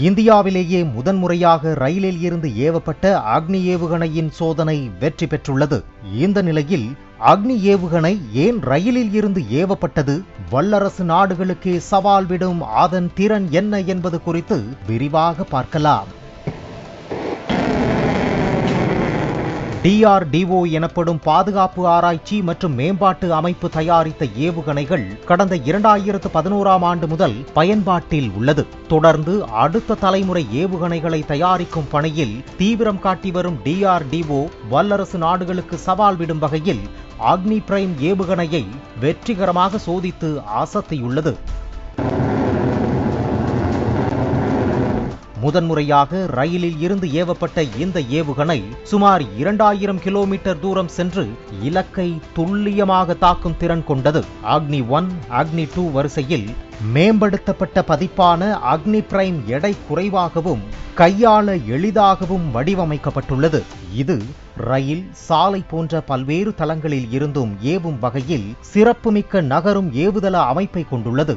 இந்தியாவிலேயே முதன்முறையாக ரயிலில் இருந்து ஏவப்பட்ட அக்னி ஏவுகணையின் சோதனை வெற்றி பெற்றுள்ளது. இந்த நிலையில் அக்னி ஏவுகணை ஏன் ரயிலில் இருந்து ஏவப்பட்டது, வல்லரசு நாடுகளுக்கே சவால் விடும் அதன் திறன் என்ன என்பது குறித்து விரிவாக பார்க்கலாம். DRDO எனப்படும் பாதுகாப்பு ஆராய்ச்சி மற்றும் மேம்பாட்டு அமைப்பு தயாரித்த ஏவுகணைகள் கடந்த 2011ஆம் ஆண்டு முதல் பயன்பாட்டில் உள்ளது. தொடர்ந்து அடுத்த தலைமுறை ஏவுகணைகளை தயாரிக்கும் பணியில் தீவிரம் காட்டி வரும் DRDO வல்லரசு நாடுகளுக்கு சவால் விடும் வகையில் அக்னி பிரைம் ஏவுகணையை வெற்றிகரமாக சோதித்து அசத்தியுள்ளது. முதன்முறையாக ரயிலில் இருந்து ஏவப்பட்ட இந்த ஏவுகணை சுமார் 2000 கிலோமீட்டர் தூரம் சென்று இலக்கை துல்லியமாக தாக்கும் திறன் கொண்டது. அக்னி 1, அக்னி 2 வரிசையில் மேம்படுத்தப்பட்ட பதிப்பான அக்னி பிரைம் எடை குறைவாகவும் கையாள எளிதாகவும் வடிவமைக்கப்பட்டுள்ளது. இது ரயில், சாலை போன்ற பல்வேறு தளங்களில் இருந்தும் ஏவும் வகையில் சிறப்புமிக்க நகரும் ஏவுதள அமைப்பை கொண்டுள்ளது.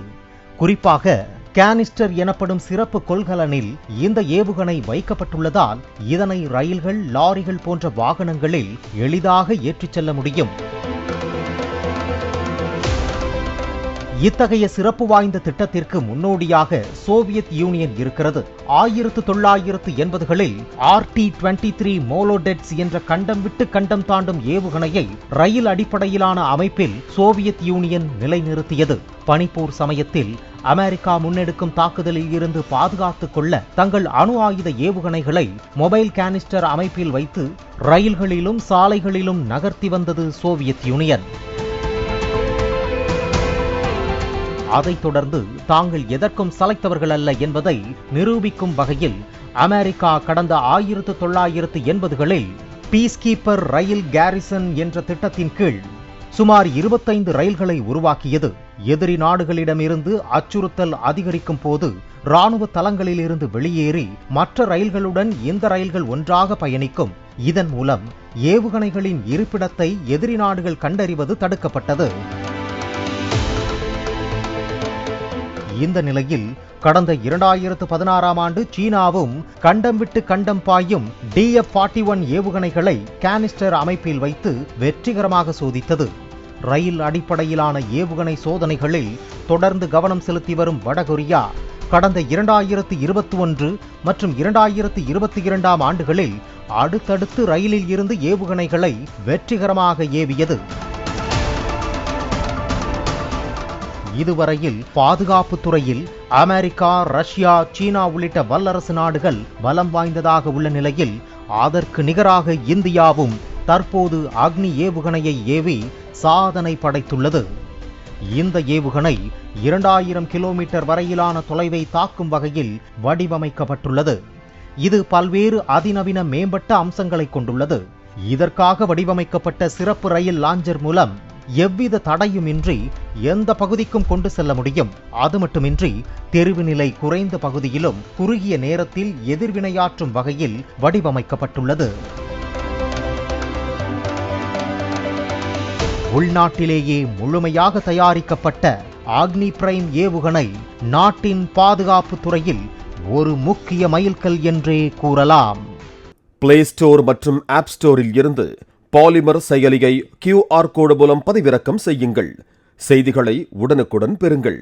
குறிப்பாக கேனிஸ்டர் எனப்படும் சிறப்பு கொள்கலனில் இந்த ஏவுகணை வைக்கப்பட்டுள்ளதால் இதனை ரயில்கள், லாரிகள் போன்ற வாகனங்களில் எளிதாக ஏற்றிச் செல்ல முடியும். இத்தகைய சிறப்பு வாய்ந்த திட்டத்திற்கு முன்னோடியாக சோவியத் யூனியன் இருக்கிறது. 1980களில் RT-23 மோலோடெட்ஸ் என்ற கண்டம் விட்டு கண்டம் தாண்டும் ஏவுகணையை ரயில் அடிப்படையிலான அமைப்பில் சோவியத் யூனியன் நிலைநிறுத்தியது. பனிப்போர் சமயத்தில் அமெரிக்கா முன்னெடுக்கும் தாக்குதலில் இருந்து பாதுகாத்துக் கொள்ள தங்கள் அணு ஆயுத ஏவுகணைகளை மொபைல் கேனிஸ்டர் அமைப்பில் வைத்து ரயில்களிலும் சாலைகளிலும் நகர்த்தி வந்தது சோவியத் யூனியன். அதைத் தொடர்ந்து தாங்கள் எதற்கும் சளைத்தவர்கள் அல்ல என்பதை நிரூபிக்கும் வகையில் அமெரிக்கா கடந்த 1980களில் பீஸ் கீப்பர் ரயில் கேரிசன் என்ற திட்டத்தின் கீழ் சுமார் 25 ரயில்களை உருவாக்கியது. எதிரி நாடுகளிடமிருந்து அச்சுறுத்தல் அதிகரிக்கும் போது இராணுவ தளங்களிலிருந்து வெளியேறி மற்ற ரயில்களுடன் இந்த ரயில்கள் ஒன்றாக பயணிக்கும். இதன் மூலம் ஏவுகணைகளின் இருப்பிடத்தை எதிரி நாடுகள் கண்டறிவது தடுக்கப்பட்டது. இந்த நிலையில் கடந்த 2016ஆம் ஆண்டு சீனாவும் கண்டம் விட்டு கண்டம் பாயும் DF-41 ஏவுகணைகளை கேனிஸ்டர் அமைப்பில் வைத்து வெற்றிகரமாக சோதித்தது. ரயில் அடிப்படையிலான ஏவுகணை சோதனைகளில் தொடர்ந்து கவனம் செலுத்தி வரும் வடகொரியா கடந்த 2021 மற்றும் 2022ஆம் ஆண்டுகளில் அடுத்தடுத்து ரயிலில் இருந்து ஏவுகணைகளை வெற்றிகரமாக ஏவியது. இதுவரையில் பாதுகாப்பு துறையில் அமெரிக்கா, ரஷ்யா, சீனா உள்ளிட்ட வல்லரசு நாடுகள் பலம் வாய்ந்ததாக உள்ள நிலையில் அதற்கு நிகராக இந்தியாவும் தற்போது அக்னி ஏவுகணையை ஏவி சாதனை படைத்துள்ளது. இந்த ஏவுகணை 2000 கிலோமீட்டர் வரையிலான தொலைவை தாக்கும் வகையில் வடிவமைக்கப்பட்டுள்ளது. இது பல்வேறு அதிநவீன மேம்பட்ட அம்சங்களை கொண்டுள்ளது. இதற்காக வடிவமைக்கப்பட்ட சிறப்பு ரயில் லாஞ்சர் மூலம் எவ்வித தடையுமின்றி எந்த பகுதிக்கும் கொண்டு செல்ல முடியும். அது மட்டுமின்றி தெரிவு நிலை குறைந்த பகுதியிலும் குறுகிய நேரத்தில் எதிர்வினையாற்றும் வகையில் வடிவமைக்கப்பட்டுள்ளது. உள்நாட்டிலேயே முழுமையாக தயாரிக்கப்பட்ட அக்னி பிரைம் ஏவுகணை நாட்டின் பாதுகாப்பு துறையில் ஒரு முக்கிய மைல்கல் என்றே கூறலாம். பிளே ஸ்டோர் மற்றும் ஆப் ஸ்டோரில் இருந்து பாலிமர் செயலியை QR கோடு மூலம் பதிவிறக்கம் செய்யுங்கள். செய்திகளை உடனுக்குடன் பெறுங்கள்.